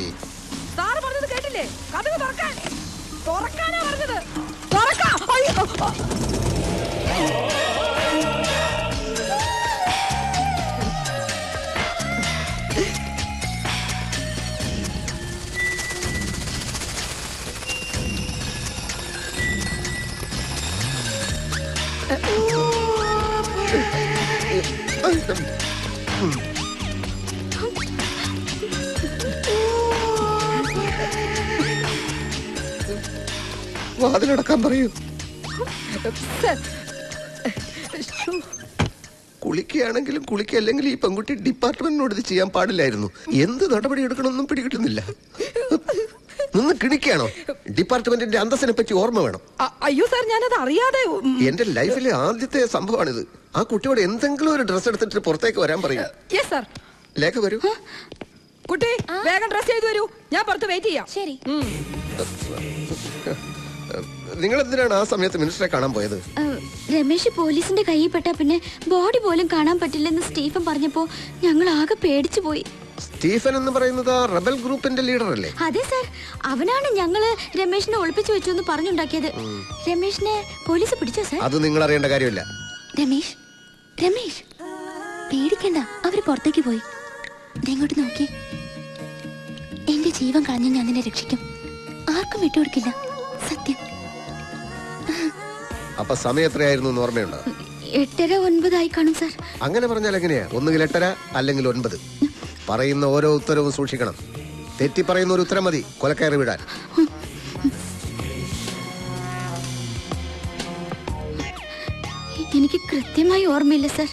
കുട്ടി? സാറ് പറഞ്ഞത് കേട്ടില്ലേ? കതക് തുറക്കാൻ. തുറക്കാനാ പറഞ്ഞത്. തുറക്കാം. വാതിലടക്കാൻ പറയൂ. കുളിക്കുകയാണെങ്കിലും കുളിക്കല്ലെങ്കിൽ ഈ പെൺകുട്ടി ഡിപ്പാർട്ട്മെന്റിനോട് ഇത് ചെയ്യാൻ പാടില്ലായിരുന്നു. എന്ത് നടപടി എടുക്കണമെന്നും പിടികിട്ടുന്നില്ല. നിന്ന് കിണിക്കുകയാണോ? ഡിപ്പാർട്ട്മെന്റിന്റെ അന്തസ്സിനെ പറ്റി ഓർമ്മ വേണം. അയ്യോ സാർ, ഞാനത് അറിയാതെ. എന്റെ ലൈഫിലെ ആദ്യത്തെ സംഭവമാണിത്. ആ കുട്ടിയോട് എന്തെങ്കിലും ഒരു ഡ്രസ് എടുത്തിട്ട് പുറത്തേക്ക് വരാൻ പറയും. ലേഖ വരൂ. കുട്ടി വേഗം ഡ്രസ് ചെയ്തു വരൂ. ഞാൻ പുറത്ത് വെയിറ്റ് ചെയ്യാം. ശരി. നിങ്ങൾ എന്തിനാണ് ആ സമയത്ത് മിനിസ്റ്ററെ കാണാൻ പോയത്? രമേശ് പോലീസിന്റെ കയ്യിൽ പെട്ടാ പിന്നെ ബോഡി പോലും കാണാൻ പറ്റില്ലെന്ന് സ്റ്റീഫൻ പറഞ്ഞപ്പോ ഞങ്ങൾ ആകെ പേടിച്ചു പോയി. സ്റ്റീഫൻ എന്ന് പറയുന്നത് റബൽ ഗ്രൂപ്പിന്റെ ലീഡർ അല്ലേ? അതെ സാർ, അവനാണ് ഞങ്ങള് രമേശിനെ ഒളിപ്പിച്ചു വെച്ചു എന്ന് പറഞ്ഞുണ്ടാക്കിയത്. രമേശിനെ പോലീസ് പിടിച്ചോ സാർ? അത് നിങ്ങൾ അറിയേണ്ട കാര്യമില്ല. രമേശ് രമേശ് പേടിക്കണ്ട, അവര് പുറത്തേക്ക് പോയി. ഇങ്ങോട്ട് നോക്കി. എന്റെ ജീവൻ കളഞ്ഞ് ഞാൻ നിന്നെ രക്ഷിക്കും. ആർക്കും വിട്ടുകൊടുക്കില്ല, സത്യം. അപ്പൊ സമയം എത്രയായിരുന്നു എന്ന് ഓർമ്മയുണ്ടോ? 8:30 9 കാണും സാർ. അങ്ങനെ പറഞ്ഞാൽ എങ്ങനെയാ? ഒന്നുകിൽ 8:30 അല്ലെങ്കിൽ 9. പറയുന്ന ഓരോ ഉത്തരവും സൂക്ഷിക്കണം. തെറ്റി പറയുന്ന ഒരു ഉത്തരം മതി കൊലക്കയറി വിടാൻ. എനിക്ക് കൃത്യമായി ഓർമ്മയില്ല സാർ.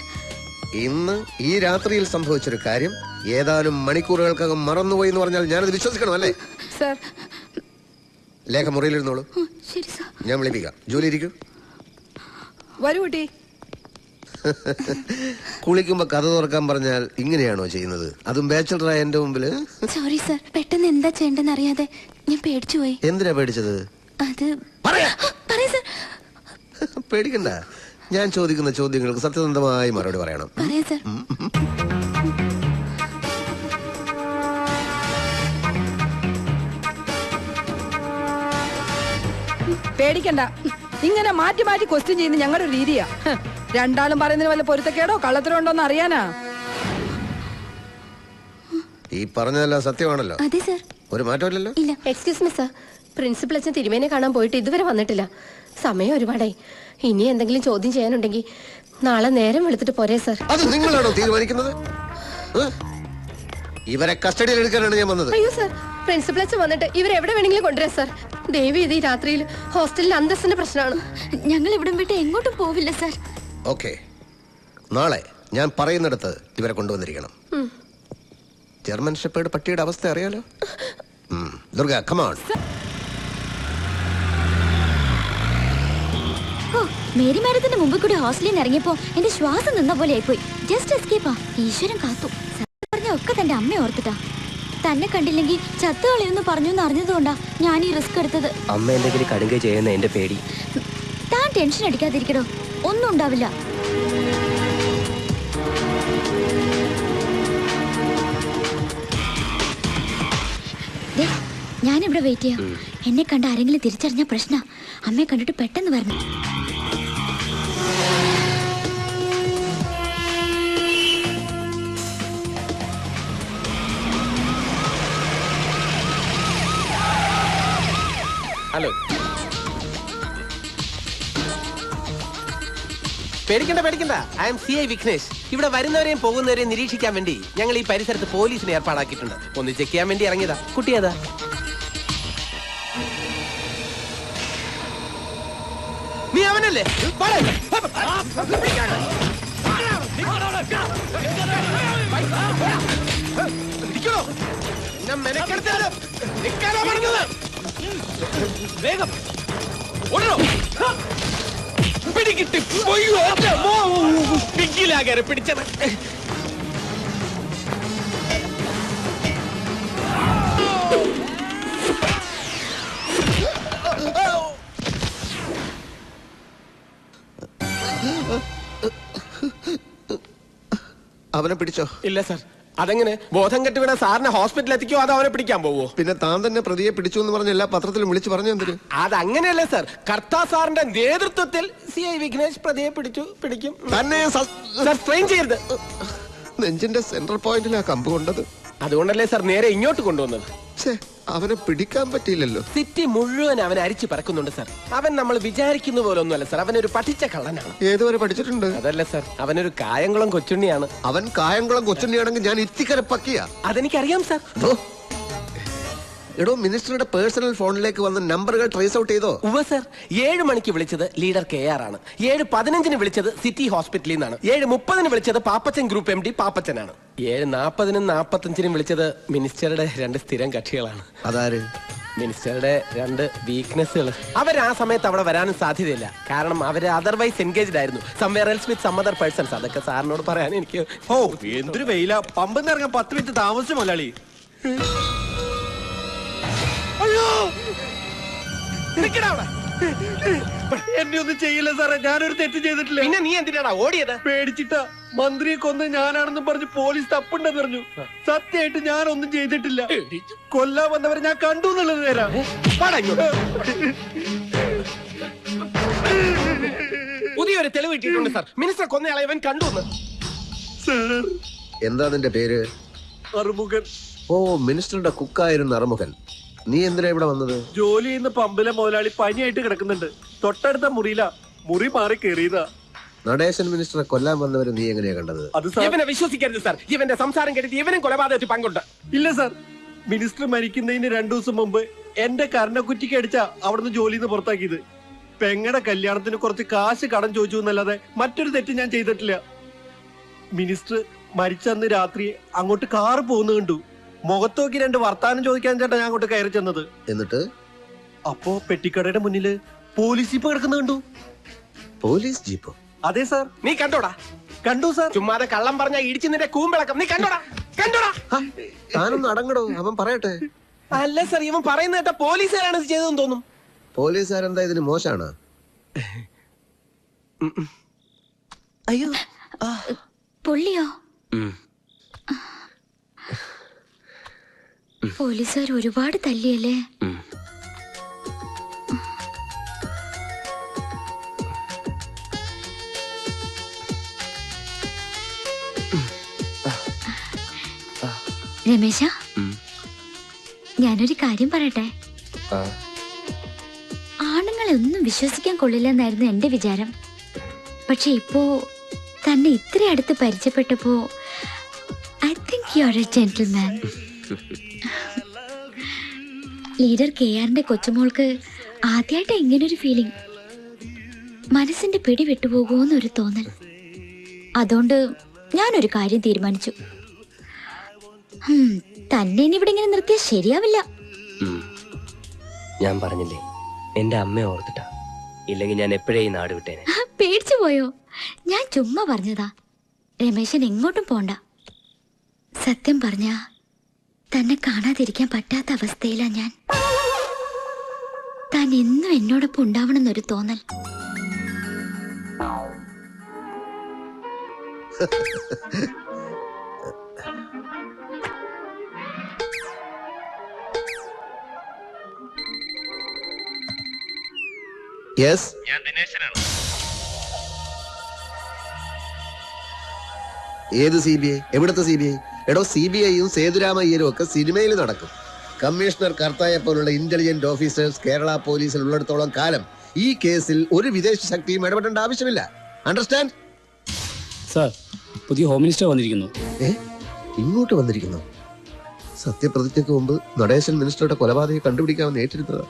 ഇന്ന് ഈ രാത്രിയിൽ സംഭവിച്ചൊരു കാര്യം ഏതാനും മണിക്കൂറുകൾക്കകം മറന്നുപോയി എന്ന് പറഞ്ഞാൽ ഞാനത് വിശ്വസിക്കണം അല്ലേ? സാർ ലേഖ മുറിയിലിരുന്നോളൂ. ശരി സാർ. ഞാൻ വിളിപ്പിക്കാം. ജോലി ഇരിക്കും. വരൂ കുട്ടി. കുളിക്കുമ്പോ കഥ തുറക്കാൻ പറഞ്ഞാൽ ഇങ്ങനെയാണോ ചെയ്യുന്നത്? അതും ബാച്ചലറായ എന്റെ മുമ്പില്? സോറി സാർ, പെട്ടെന്ന് എന്താ ചെയ്യേണ്ടെന്ന് അറിയാതെ ഞാൻ പേടിച്ചു പോയി. എന്തിനാ പേടിച്ചത്? അത് പേടിക്കണ്ട. ഞാൻ ചോദിക്കുന്ന ചോദ്യങ്ങൾക്ക് സത്യസന്ധമായി മറുപടി പറയണം. പേടിക്കണ്ട. ഇങ്ങനെ മാറ്റി മാറ്റി ക്വസ്റ്റ്യൻ ചെയ്യുന്ന ഞങ്ങളുടെ ഒരു രീതിയാ. രണ്ടാളും പറയുന്നതിന് വല്ല പൊരുത്തക്കേടോ കള്ളത്തരോ ഉണ്ടോന്ന് അറിയാനാ. ഈ പറഞ്ഞതെല്ലാം സത്യമാണല്ലോ? അതെ സർ. ഒരു മാറ്റമില്ലല്ലോ? ഇല്ല. എക്സ്ക്യൂസ് മീ സർ, പ്രിൻസിപ്പൽ അച്ഛൻ തിരുമേനെ കാണാൻ പോയിട്ട് ഇതുവരെ വന്നിട്ടില്ല. സമയം ഒരുപാടായി. ഇനി എന്തെങ്കിലും ചോദ്യം ചെയ്യാനുണ്ടെങ്കിൽ നാളെ നേരം വെളുത്തിട്ട് പോരെ സർ? അത് നിങ്ങളാണോ തീരുമാനിക്കുന്നത്? ഇവരെ കസ്റ്റഡിയിൽ എടുക്കാനാണ് ഞാൻ വന്നത്. അയ്യോ സർ, പ്രിൻസിപ്പൽ അച്ഛൻ വന്നിട്ട് ഇവരെവിടെ വേണമെങ്കിലും കൊണ്ടുവരാം സർ. ദേവി ഇത് ഈ രാത്രിയിൽ ഹോസ്റ്റലിൽ അന്തസ്സിന്റെ പ്രശ്നമാണ്. ഞങ്ങൾ ഇവിടം വിട്ട് എങ്ങോട്ടും പോവില്ല സർ. ഓക്കെ, നാളെ ഞാൻ പറയുന്നിടത്ത് ഇവരെ കൊണ്ടുവന്നിരിക്കണം. ജർമ്മൻ ഷെപ്പേർഡ് പട്ടിയുടെ അവസ്ഥ അറിയാലോ? Durga, come on. മേരി മാഡത്തിന്റെ മുമ്പിൽ കൂടി ഹോസ്റ്റലിൽ നിന്ന് ഇറങ്ങിയപ്പോ എന്റെ ശ്വാസം നിന്ന പോലെ ആയിപ്പോയി. ജസ്റ്റ് എസ്കേപ്പാ. ഈശ്വരൻ കാത്തു. പറഞ്ഞ ഒക്കെ തന്റെ അമ്മ ഓർത്തിട്ടാ. തന്നെ കണ്ടില്ലെങ്കിൽ ചത്തുകളയെന്ന് പറഞ്ഞു അറിഞ്ഞതുകൊണ്ടാ ഞാൻ ഈ റിസ്ക് എടുത്തത്. അമ്മ എന്തെങ്കിലും കടുങ്ക ചെയ്യുന്ന എന്റെ പേടി. താൻ ടെൻഷൻ അടിക്കാതിരിക്കടോ, ഒന്നും ഉണ്ടാവില്ല. ഞാനിവിടെ വെയിറ്റ് ചെയ്യാം. എന്നെ കണ്ട ആരെങ്കിലും തിരിച്ചറിഞ്ഞ പ്രശ്ന. അമ്മയെ കണ്ടിട്ട് പെട്ടെന്ന് വരണം. ഹലോ. പേടിക്കണ്ട പേടിക്കണ്ട. I M CI Vignesh. ഇവിടെ വരുന്നവരെയും പോകുന്നവരെയും നിരീക്ഷിക്കാൻ വേണ്ടി ഞങ്ങൾ ഈ പരിസരത്ത് പോലീസിനെ ഏർപ്പാടാക്കിയിട്ടുണ്ട്. ഒന്ന് ചെക്ക് ചെയ്യാൻ വേണ്ടി ഇറങ്ങിയതാ. കുട്ടിയതാ. നീ അവനല്ലേ? വേഗം പിടികിട്ടി പിടിക്കിലാകാരെ പിടിച്ചത്. അവനെ പിടിച്ചോ? ഇല്ല സാർ, അതെങ്ങനെ ബോധം കെട്ടുവിടാ സാറിനെ ഹോസ്പിറ്റലിൽ എത്തിക്കോ അതോ അവനെ പിടിക്കാൻ പോവോ? പിന്നെ താൻ തന്നെ പ്രതിയെ പിടിച്ചു എന്ന് പറഞ്ഞ എല്ലാ പത്രത്തിലും വിളിച്ചു പറഞ്ഞു എന്തിന്? അതങ്ങനെയല്ലേ സാർ, കർത്താ സാറിന്റെ നേതൃത്വത്തിൽ CI വിഘ്നേഷ് പ്രതിയെ പിടിക്കും. തന്നെ സാർ സ്ട്രെയിൻ ചെയ്യരുത്. നെഞ്ചിന്റെ സെൻട്രൽ പോയിന്റിലാ കമ്പ് കൊണ്ടത്. അതുകൊണ്ടല്ലേ സാർ നേരെ ഇങ്ങോട്ട് കൊണ്ടുവന്നത്. അവനെ പിടിക്കാൻ പറ്റിയില്ലല്ലോ. സിറ്റി മുഴുവൻ അവൻ അരിച്ചു പറക്കുന്നുണ്ട് സാർ. അവൻ നമ്മൾ വിചാരിക്കുന്ന പോലെ ഒന്നുമല്ല സാർ, അവനൊരു പഠിച്ച കള്ളനാണ്. ഏതുവരെ പഠിച്ചിട്ടുണ്ട്? അതല്ല സാർ, അവനൊരു കായംകുളം കൊച്ചുണ്ണിയാണ്. അവൻ കായംകുളം കൊച്ചുണ്ണിയാണെങ്കിൽ ഞാൻ ഇത്തിക്കര പക്കിയ. അതെനിക്കറിയാം സാർ. എടോ, മിനിസ്റ്ററുടെ പേഴ്സണൽ ഫോണിലേക്ക് വന്ന നമ്പറുകൾ ട്രേസ് ഔട്ട് ചെയ്തോ? ഉവ്വ് സാർ. 7 മണിക്ക് വിളിച്ചത് ലീഡർ KR ആണ്. 7:15 വിളിച്ചത് സിറ്റി ഹോസ്പിറ്റലിൽ നിന്നാണ്. 7:30 വിളിച്ചത് പാപ്പച്ചൻ ഗ്രൂപ്പ് MD പാപ്പച്ചനാണ്. 7:40 45 വിളിച്ചത് മിനിസ്റ്ററുടെ 2 സ്ഥിരം കക്ഷികളാണ്. അതാര്? മിനിസ്റ്ററുടെ 2 വീക്ക്നെസ്സുകൾ. അവർ ആ സമയത്ത് അവിടെ വരാനും സാധ്യതയില്ല. കാരണം അവര് അതർവൈസ് എൻഗേജ്ഡ് ആയിരുന്നു somewhere else with some other persons. അതൊക്കെ സാറിനോട് പറയാൻ എനിക്ക്. എന്തൊരു വെയില, പമ്പിന്ന് ഇറങ്ങാൻ 10 മിനിറ്റ് താമസിച്ചു മലയാളി. എന്നെ ഒന്നും ചെയ്യില്ല സാറേ, ഞാനൊരു തെറ്റ് ചെയ്തിട്ടില്ല. പിന്നെ നീ എന്തിനാടാ ഓടിയത്? പേടിച്ചിട്ടാ. മന്ത്രിയെ കൊന്ന് ഞാനാണെന്ന് പറഞ്ഞ് പോലീസ് തപ്പുണ്ടെന്ന് പറഞ്ഞു. സത്യമായിട്ട് ഞാനൊന്നും ചെയ്തിട്ടില്ല. കൊല്ലാൻ വന്നവരെ ഞാൻ കണ്ടു എന്നുള്ളത് നേരാ. പുതിയൊരു തെളിവ് കിട്ടിയിട്ടുണ്ട് സാർ. മിനിസ്റ്റർ കൊന്നയാളെ ഇവൻ കണ്ടു. എന്താ നിന്റെ പേര്? അറുമുഖൻ. ഓ, മിനിസ്റ്ററുടെ കുക്കായിരുന്നു അറുമുഖൻ. നീ എന്തിനാ ഇവിടെ വന്നത്? ജോലി ചെയ്യുന്ന പമ്പിലെ മുതലാളി പനിയായിട്ട് കിടക്കുന്നുണ്ട്. തൊട്ടടുത്ത മുറിയില, മുറി മാറി കേറിയതാ. നടേശൻ മിനിസ്റ്ററെ കൊല്ലാൻ വന്നവരെ നീ എങ്ങനെയാ കണ്ടത്? അത് ഇവനെ വിശ്വസിക്കരുത് സാർ. ഇവന്റെ സംസാരം കേട്ടിട്ട് ഇവനും കൊലപാതകത്തിൽ പങ്കുണ്ട്. ഇല്ല സാർ, മിനിസ്റ്റർ മരിക്കുന്നതിന് 2 ദിവസം മുമ്പ് എന്റെ കരണക്കുറ്റിക്ക് അടിച്ചാ അവിടുന്ന് ജോലിയിൽ നിന്ന് പുറത്താക്കിയത്. പെങ്ങടെ കല്യാണത്തിന് കുറച്ച് കാശ് കടം ചോദിച്ചു എന്നല്ലാതെ മറ്റൊരു തെറ്റ് ഞാൻ ചെയ്തിട്ടില്ല. മിനിസ്റ്റർ മരിച്ചന്ന് രാത്രി അങ്ങോട്ട് കാറ് പോകുന്ന കണ്ടു. മുഖത്ത് നോക്കി 2 വർത്താനം ചോദിക്കാൻ ചേട്ടാ ഞാൻ അങ്ങോട്ട് കയറി ചെന്നത്. എന്നിട്ട് അപ്പോ പെട്ടിക്കടയുടെ മുന്നില് പോലീസ് ജീപ്പ് കിടക്കുന്ന കണ്ടു. പോലീസ് ജീപ്പോ? അതെ സാർ. നീ കണ്ടോടാ? കണ്ടു സാർ. ചുമ്മാതെ കള്ളം പറഞ്ഞ ഇടിച്ചു നിന്റെ കൂമ്പിളക്കം. നീ കണ്ടോടാ? കണ്ടോടാ? താനൊന്ന് അടങ്ങടോ, അവൻ പറയട്ടെ. അല്ല സാർ, ഇവൻ പറയുന്ന കേട്ട പോലീസുകാരാണ് ഇത് ചെയ്തതെന്ന് തോന്നും. പോലീസുകാരെന്താ ഇതിന് മോശാണ്? അയ്യോ, പുള്ളിയോ? പോലീസുകാർ ഒരുപാട് തല്ലിയല്ലേ? രമേശ, ഞാനൊരു കാര്യം പറയട്ടെ. ആണുങ്ങളെ ഒന്നും വിശ്വസിക്കാൻ കൊള്ളില്ലെന്നായിരുന്നു എന്റെ വിചാരം. പക്ഷെ ഇപ്പോ തന്നെ ഇത്ര അടുത്ത് പരിചയപ്പെട്ടപ്പോ I think you are a gentleman. Leader KRന്റെ കൊച്ചുമോൾക്ക് ആദ്യമായിട്ട് ഇങ്ങനൊരു ഫീലിംഗ്. മനസ്സിന്റെ പിടി വിട്ടുപോകുമെന്നൊരു തോന്നൽ. അതുകൊണ്ട് ഞാനൊരു കാര്യം തീരുമാനിച്ചു. തന്നെ ഇനി ഇവിടെ ഇങ്ങനെ നിർത്തിയാൽ ശരിയാവില്ല. ഞാൻ പറഞ്ഞില്ലേ, എന്റെ അമ്മയെ ഓർത്തിട്ടാ. ഇല്ലെങ്കിൽ ഞാൻ എപ്പോഴേ ഈ നാട് വിട്ടേനെ. പേടിച്ചു പോയോ? ഞാൻ ചുമ്മാ പറഞ്ഞതാ. രമേശൻ എങ്ങോട്ടും പോണ്ട. സത്യം പറഞ്ഞ തന്നെ കാണാതിരിക്കാൻ പറ്റാത്ത അവസ്ഥയിലാ ഞാൻ. താൻ എന്നും എന്നോടൊപ്പം ഉണ്ടാവണമെന്നൊരു തോന്നൽ. യെസ്, ഞാൻ ദിനേശനാണ്. ഏത് CBI? എവിടത്തെ CBI? എടോ, CBIയും സേതുരാമയ്യരും ഒക്കെ സിനിമയിൽ നടക്കും. കമ്മീഷണർ കർത്തായെ പോലുള്ള ഇന്റലിജന്റ് ഓഫീസേഴ്സ് കേരള പോലീസിൽ ഉള്ളിടത്തോളം കാലം ഈ കേസിൽ ഒരു വിദേശ ശക്തിയും ഇടപെടേണ്ട ആവശ്യമില്ല. അണ്ടർസ്റ്റാൻഡ്? സാർ, പുതിയ ഹോം മിനിസ്റ്റർ വന്നിരിക്കുന്നു. ഇങ്ങോട്ട് വന്നിരിക്കുന്നു? സത്യപ്രതിജ്ഞയ്ക്ക് മുമ്പ് നടേശൻ മിനിസ്റ്ററുടെ കൊലപാതകം കണ്ടുപിടിക്കാമെന്ന് ഏറ്റിരുന്നത്.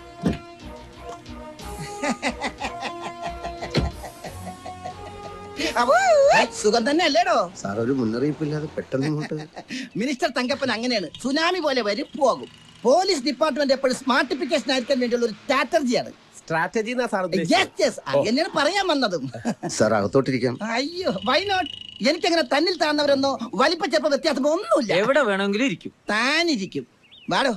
സുഖം തന്നെ അല്ലേടോ സാർ? ഒരു മുന്നറിയിപ്പില്ലാതെ പെട്ടെന്ന് ഇങ്ങോട്ട്. മിനിസ്റ്റർ തങ്കപ്പൻ അങ്ങനെയാണ്, സുനാമി പോലെ വരും പോകും. പോലീസ് ഡിപ്പാർട്ട്മെന്റ് എപ്പോഴും സ്മാർട്ടിഫിക്കേഷൻ ആയിരിക്കാൻ വേണ്ടിയുള്ള ഒരു സ്ട്രാറ്റജിയാണ്. സ്ട്രാറ്റജി അങ്ങനെയാണ് പറയാൻ വന്നതും. സാർ, അകത്തോട്ടിരിക്കാം. അയ്യോ, വൈ നോട്ട്? എനിക്കങ്ങനെ തന്നിൽ താഴ്ന്നവരെന്നോ വലിപ്പ ചെറുപ്പ വ്യത്യാസമോ ഒന്നുമില്ല. എവിടെ വേണമെങ്കിലും ഇരിക്കും. താനിരിക്കും. വാടോ,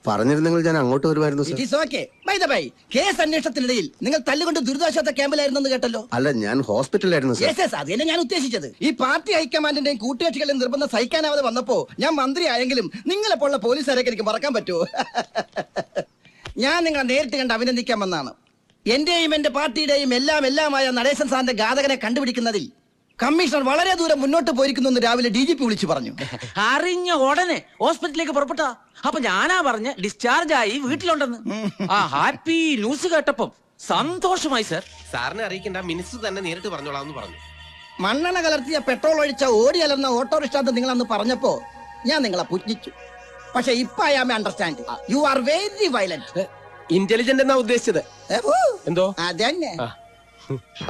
പറഞ്ഞിരുന്നെങ്കിൽ ഞാൻ അങ്ങോട്ട് വരുമായിരുന്നു sir. It is okay. By the by, case അന്വേഷണത്തിനിടയിൽ നിങ്ങൾ തല്ലുകൊണ്ട് ദുരിതാശ്വാസ ക്യാമ്പിലായിരുന്നെന്ന് കേട്ടല്ലോ. അല്ല, ഞാൻ ഹോസ്പിറ്റലിലായിരുന്നു സർ. യെസ് യെസ്, അത് തന്നെ ഞാൻ ഉദ്ദേശിച്ചത്. ഈ പാർട്ടി ഹൈക്കമാൻഡിന്റെയും കൂട്ടുകക്ഷികളുടെ നിർബന്ധം സഹിക്കാനാവാതെ വന്നപ്പോ ഞാൻ മന്ത്രി ആയെങ്കിലും നിങ്ങളെപ്പോലുള്ള പോലീസുകാരൊക്കെ എനിക്ക് മറക്കാൻ പറ്റുമോ? ഞാൻ നിങ്ങളെ നേരിട്ട് കണ്ട് അഭിനന്ദിക്കാൻ വന്നാണ്. എന്റെയും എന്റെ പാർട്ടിയുടെയും എല്ലാമായ നടേശൻ സാറിന്റെ ഘാതകനെ കണ്ടുപിടിക്കുന്നതിൽ കമ്മീഷണർ വളരെ ദൂരം മുന്നോട്ട് പോയിരിക്കുന്നു എന്ന് രാവിലെ DGP വിളിച്ചു പറഞ്ഞു. അറിഞ്ഞ ഉടനെ ഹോസ്പിറ്റലിലേക്ക് പുറപ്പെട്ട. അപ്പൊ ഞാനാ പറഞ്ഞ ഡിസ്ചാർജ് ആയി വീട്ടിലുണ്ടെന്ന്. ആ ഹാപ്പി ന്യൂസ് കേട്ടപ്പം സന്തോഷമായി സർ. സാറിനെ അറിയിക്കേണ്ട, മിനിസ്റ്റർ തന്നെ നേരിട്ട് പറഞ്ഞോളാം പറഞ്ഞു. മണ്ണെണ്ണ കലർത്തിയ പെട്രോൾ ഒഴിച്ച ഓടി അലർന്ന ഓട്ടോറിക്ഷ നിങ്ങൾ അന്ന് പറഞ്ഞപ്പോ ഞാൻ നിങ്ങളെ പുറ്റിച്ചു. പക്ഷെ ഇപ്പൊ I am understand you are very violent. Intelligent എന്നാ ഉദ്ദേശിച്ചത്. എന്തോ അതന്നെ.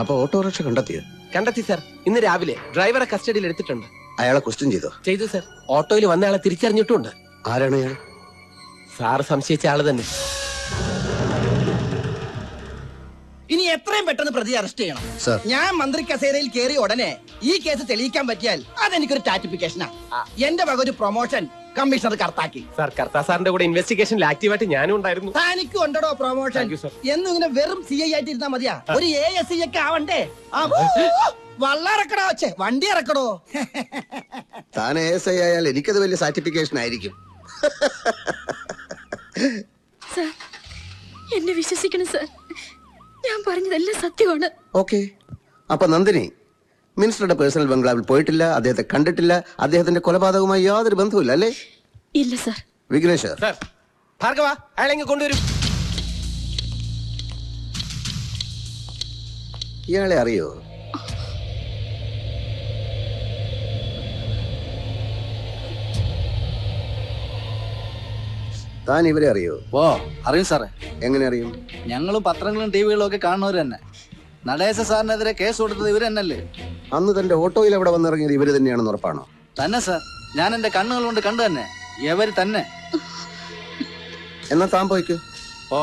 അപ്പൊ ഓട്ടോറിക്ഷ കണ്ടെത്തിയോ? കണ്ടെത്തി സർ. ഇന്ന് രാവിലെ ഡ്രൈവറെ കസ്റ്റഡിയിൽ എടുത്തിട്ടുണ്ട്. അയാളെ ക്വസ്റ്റ്യൻ ചെയ്തോ? ചെയ്തു സർ. ഓട്ടോയിൽ വന്ന ആളെ തിരിച്ചറിഞ്ഞിട്ടുണ്ട്. ആരാണ് അയാൾ? സാറ് സംശയിച്ച ആള് തന്നെ. ഇനി എത്രയും പെട്ടെന്ന് പ്രതി അറസ്റ്റ് ചെയ്യണം സർ. ഞാൻ മന്ത്രി കസേരയിൽ കയറിയ ഉടനെ ഈ കേസ് തെളിയിക്കാൻ പറ്റിയാൽ അതെനിക്കൊരു ടാറ്റിഫിക്കേഷനാ. എന്റെ വക ഒരു പ്രൊമോഷൻ കമ്മീഷണർ കർത്താക്കി. സാർ, കർത്താ സാറിന്റെ കൂടെ ഇൻവെസ്റ്റിഗേഷനിൽ ആക്റ്റീവായിട്ട് ഞാനും ഉണ്ടായിരുന്നു. തനിക്കും ഉണ്ടോ പ്രൊമോഷൻ? Thank you, sir. എന്നും ഇങ്ങനെ വെറും CI ആയിട്ട് ഇരുന്നാ മതിയാ? ഒരു ASI ഒക്കെ ആവണ്ടേ? വള്ളറക്കടോ, വണ്ടി ഇറക്കടോ. താൻ ASI ആയാൽ എനിക്കത് വലിയ സാറ്റിഫിക്കേഷൻ ആയിരിക്കും. സർ, എന്നെ വിശ്വസിക്കണം സർ. ഞാൻ പറഞ്ഞതെല്ലാം സത്യമാണ്. ഓക്കെ. അപ്പൊ നന്ദിനി മിനിസ്റ്ററുടെ പേഴ്സണൽ ബംഗ്ലാവിൽ പോയിട്ടില്ല, അദ്ദേഹത്തെ കണ്ടിട്ടില്ല, അദ്ദേഹത്തിന്റെ കൊലപാതകവുമായി യാതൊരു ബന്ധവുമില്ല അല്ലേ? ഇല്ല സർ. വിഘ്നേഷ് സാർ, ഭാർഗവ അയാളെങ്കിൽ കൊണ്ടുവരും. ഇയാളെ അറിയോ? താൻ ഇവരെ അറിയോ? ഓ അറിയും സാറേ. എങ്ങനെ അറിയും? ഞങ്ങളും പത്രങ്ങളും ടിവികളും ഒക്കെ കാണുന്നവർ തന്നെ. നടേശ സാറിനെതിരെ കേസ് കൊടുത്തത് ഇവർ തന്നെയല്ലേ? അന്ന് തന്റെ ഓട്ടോയിൽ അവിടെ വന്നിറങ്ങിയത് ഇവര് തന്നെയാണെന്ന് ഉറപ്പാണോ? തന്നെ സാർ, ഞാൻ എന്റെ കണ്ണുകൾ കൊണ്ട് കണ്ടു തന്നെ. ഇവര് തന്നെ. എന്നാ താൻ പോയിക്കോ. ഓ,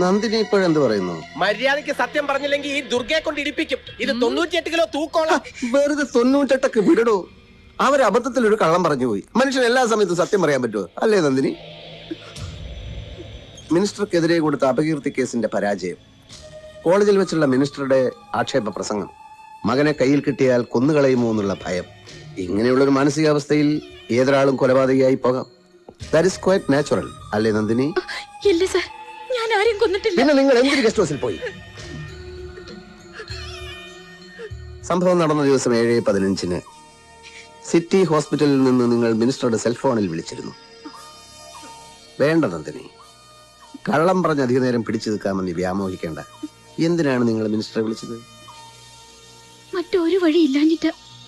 നന്ദിനി ഇപ്പോഴെന്ത് പറയുന്നു? മര്യാദയ്ക്ക് സത്യം പറഞ്ഞില്ലെങ്കിൽ ഈ ദുർഗയെ കൊണ്ട് ഇടിപ്പിക്കും. ഇത് 98 കിലോ തൂക്കോളാം. വെറുതെ 98 വിടടോ. അവർ അബദ്ധത്തിൽ ഒരു കള്ളം പറഞ്ഞു പോയി. മനുഷ്യൻ എല്ലാ സമയത്തും സത്യം പറയാൻ പറ്റുമോ? അല്ലേ നന്ദിനി? മിനിസ്റ്റർക്കെതിരെ കൊടുത്ത അപകീർത്തി കേസിന്റെ പരാജയം, കോളേജിൽ വെച്ചുള്ള മിനിസ്റ്ററുടെ ആക്ഷേപ പ്രസംഗം, മകനെ കയ്യിൽ കിട്ടിയാൽ കൊന്നുകളയുമോ എന്നുള്ള ഭയം, ഇങ്ങനെയുള്ളൊരു മാനസികാവസ്ഥയിൽ ഏതൊരാളും കൊലപാതകയായി പോകാം. ദാറ്റ് ഈസ് ക്വൈറ്റ് നാച്ചുറൽ അല്ലേ നന്ദിനി? ഇല്ല സർ, ഞാൻ ആരെയും കൊന്നിട്ടില്ല. പിന്നെ നിങ്ങൾ എന്തൊരു ഗസ്റ്റ് ഹൗസിൽ പോയി? സംഭവം നടന്ന ദിവസം 7:15 സിറ്റി ഹോസ്പിറ്റലിൽ നിന്ന് നിങ്ങൾ മിനിസ്റ്ററുടെ സെൽഫോണിൽ വിളിച്ചിരുന്നു. വേണ്ട നന്ദിനി, കള്ളം പറഞ്ഞ് അധിക നേരം പിടിച്ചു നിൽക്കാമെന്ന് വ്യാമോഹിക്കേണ്ട. എന്തിനാണ് നിങ്ങൾ മിനിസ്റ്ററെ വിളിച്ചത്? മറ്റൊരു വഴി ഇല്ലാഞ്ഞിട്ട്.